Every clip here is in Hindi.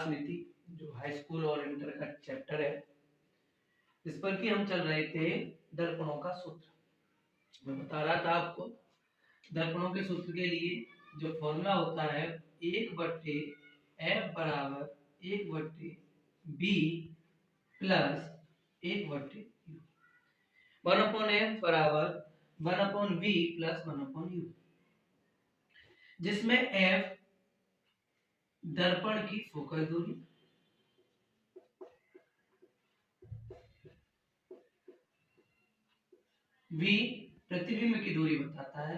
प्रकाश नीति जो हाई स्कूल और इंटर का चैप्टर है, इस पर कि हम चल रहे थे दर्पणों का सूत्र। मैं बता रहा था आपको दर्पणों के सूत्र के लिए जो फॉर्मूला होता है 1/f बराबर 1/b प्लस 1/u, 1/f बराबर 1/v प्लस 1/u, जिसमें f दर्पण की फोकस दूरी, v प्रतिबिंब की दूरी बताता है,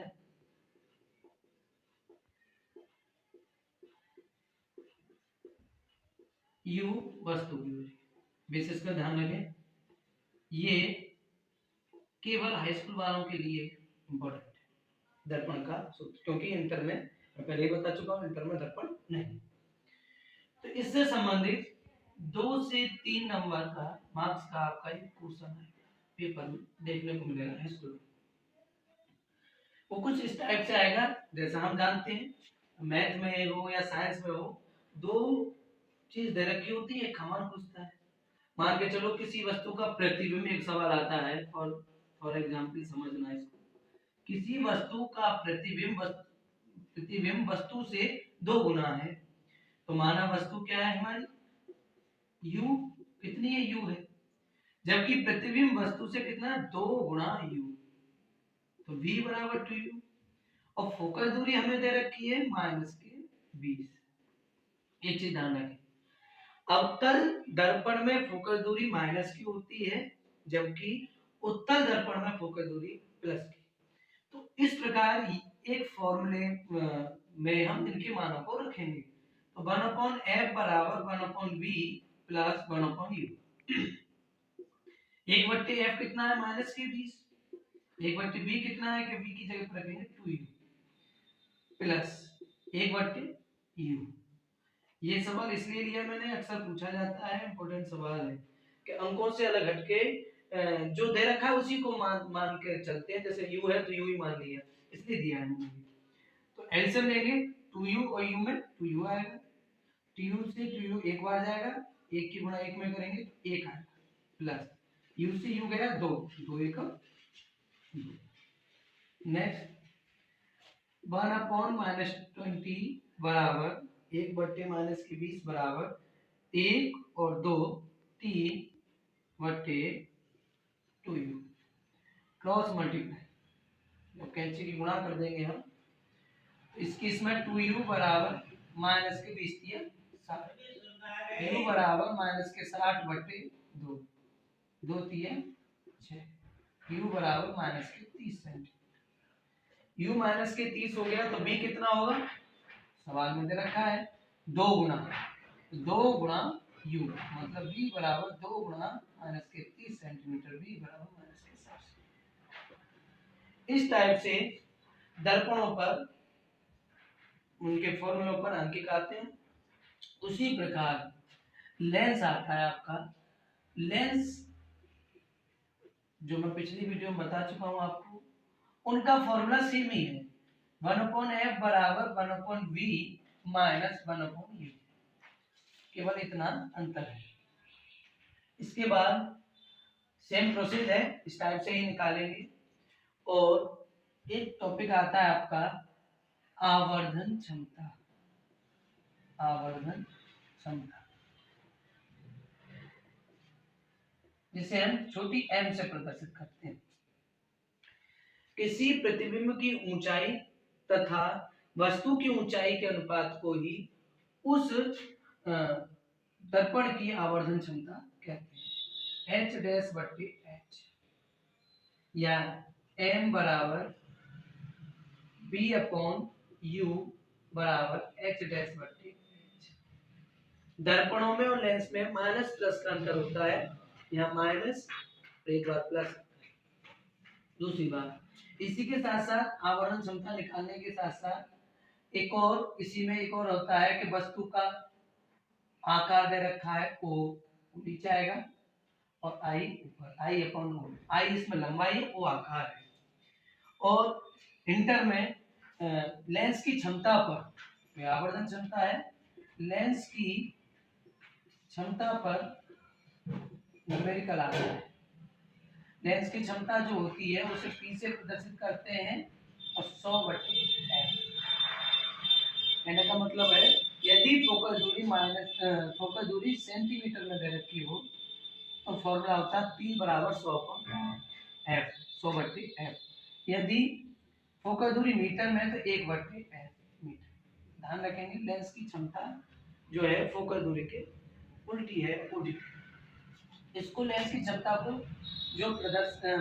u वस्तु की दूरी। विशेष कर ध्यान रखें, ये केवल हाई स्कूल वालों के लिए इंपॉर्टेंट है दर्पण का सूत्र, क्योंकि इंटर में मैं पहले ही बता चुका हूं इंटर में दर्पण नहीं। तो इससे संबंधित 2 से 3 नंबर का मार्क्स का आपका एक क्वेश्चन है पेपर में देखने को मिलेगा हाई स्कूल में। वो कुछ इस टाइप से आएगा, जैसा हम जानते हैं मैथ में हो या साइंस में हो, दो चीज दे रखी होती है, कमान पूछता है। मान के चलो किसी वस्तु का प्रतिबिंब, एक सवाल आता है फॉर एग्जांपल समझना इसको, किसी वस्तु का प्रतिबिंब वस्तु से 2 गुना है, तो माना वस्तु क्या है हमारी u, कितनी है u है, जबकि प्रतिबिंब वस्तु से कितना 2 गुना u, तो v बराबर 2u, और फोकस दूरी हमें दे रखी है -20। ये चीज ध्यान रखें, अवतल दर्पण में फोकस दूरी माइनस की होती है, जबकि उत्तल दर्पण में फोकस दूरी प्लस की। तो इस प्रकार एक फॉर्मूले में हम इनके मानों को रखेंगे। तो 1/f बराबर 1/v प्लस 1/u। 1/f कितना है -20, 1/v कितना है कि v की जगह पर रखेंगे 2u प्लस 1/u। ये सवाल इसलिए लिया मैंने, अक्सर पूछा जाता है, इंपॉर्टेंट सवाल है कि अंकों से अलग हटके जो दे रखा है उसी को मान के चलते हैं, जैसे u है तो u ही मान लिया, इसलिए दिया है मैंने। तो एलसीएम लेंगे 2u और u में 2u आएगा, 2u से 2u एक बार जाएगा, 1 की गुणा 1 में करेंगे तो 1 आएगा, प्लस u से u गया 2, 2 1 2। नेक्स्ट 1/-20 बराबर 1/-20 बराबर 1 और 2 3/2u, क्रॉस मल्टीप्लाई, अब कैंची की गुणा कर देंगे हम, इसकी इसमें 2u बराबर -20 दिया 60, u बराबर -60/2, 2 3 6, u बराबर -30 सेंटीमीटर। u -30 हो गया तो b कितना होगा, सवाल में दे रखा है 2 गुना u, मतलब b बराबर 2 गुना -30 सेंटीमीटर, b बराबर -60। इस टाइप से दर्पणों पर उनके फॉर्मूलों पर अंकित आते हैं। उसी प्रकार लेंस आता है आपका, लेंस जो मैं पिछली वीडियो में बता चुका हूं आपको, उनका फॉर्मूला सेम ही है, 1/f बराबर 1/v माइनस 1/u, केवल इतना अंतर है। इसके बाद सेम प्रोसेस है, इस टाइप से ही निकालेंगे। और एक टॉपिक आता है आपका आवर्धन क्षमता, आवर्धन क्षमता, जिसे हम छोटी m से प्रदर्शित करते हैं। किसी प्रतिबिंब की ऊंचाई तथा वस्तु की ऊंचाई के अनुपात को ही उस दर्पण की आवर्धन क्षमता कहते हैं, h-h, या m बराबर b/u बराबर h-h। दर्पणों में और लेंस में माइनस प्लस का अंतर होता है, यहाँ माइनस एक बार प्लस। दूसरी बात, इसी के साथ साथ आवर्धन क्षमता निकालने के साथ साथ एक और इसी में एक और होता है कि वस्तु का आकार दे रखा है, o नीचे आएगा और i ऊपर, i/o, i इसमें लंबाई है, o आकार है। और इंटर में लेंस की क्षमता पर, आवर्धन क्षमता है, लेंस की क्षमता पर न्यूमेरिकल आता है। लेंस की क्षमता जो होती है उसे P से प्रदर्शित करते हैं और 100/f। कहने का मतलब है यदि फोकस दूरी सेंटीमीटर में दे रखी हो तो फॉर्मूला होता है P बराबर 100/f, 100/f। यदि फोकस दूरी मीटर में है तो 1/f मीटर। ध्यान रखेंगे लेंस की क्षमता जो है फोकस दूरी के उल्टी है, अपोजिट। इसको लेंस की क्षमता को जो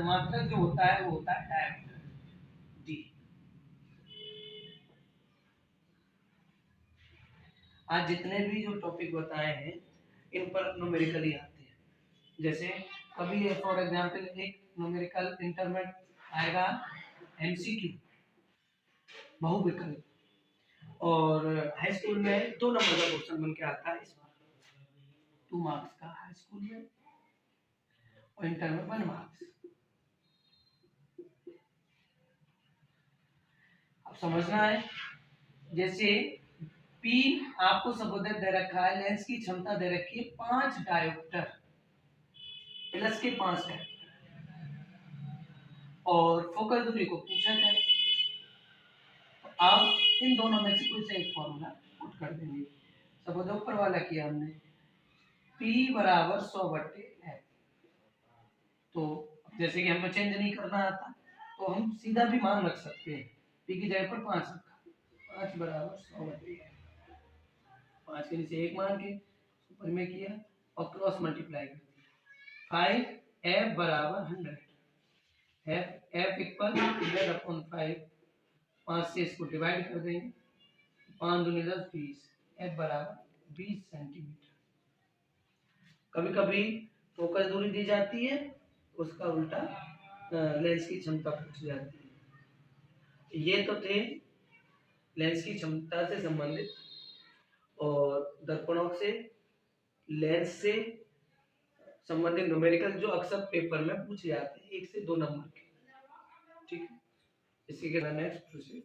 मात्रक जो होता है वो होता है डायमीटर डी। आज जितने भी जो टॉपिक बताए हैं इन पर न्यूमेरिकली आते हैं। जैसे कभी फॉर एग्जांपल एक न्यूमेरिकल इंटरमेट आएगा एमसीक्यू बहुविकल्प, और हाई स्कूल में 2 नंबर का क्वेश्चन बन के आता है, इस बार 2 मार्क्स का हाई स्कूल में और इंटर में 1 मार्क्स। अब समझना है जैसे P आपको सबोधित दे रखा है, लेंस की क्षमता दे रखी है 5 डायोप्टर प्लस के 5 डायोप्टर और फोकस दूरी को पूछा जाए तो आप इन दोनों में से कोई से एक फॉर्मूला पुट कर देंगे। सबोधित ऊपर वाला किया हमने P बराबर 100/f। तो जैसे कि हमें चेंज नहीं करना आता तो हम सीधा भी मान रख सकते हैं, P की जगह पर 5 रखा, 5 बराबर 100/f। 5 के नीचे 1 मान के ऊपर में किया और क्रॉस मल्टीप्लाई कर दिया। 5f बराबर 100, f इक्वल 100/5। 5 से इसको डिवाइड कर देंगे, 5 दूनी 10, 20, f बराबर 20 सेंटीमीटर। कभी कभी फोकस दूरी दी जाती है, उसका उल्टा लेंस की क्षमता पूछी जाती है। ये तो थे लेंस की क्षमता से संबंधित, और दर्पणों से लेंस से संबंधित न्यूमेरिकल जो अक्सर पेपर में पूछे जाते हैं 1 से 2 नंबर के। ठीक है, इसी के नेक्स्ट प्रोसीड।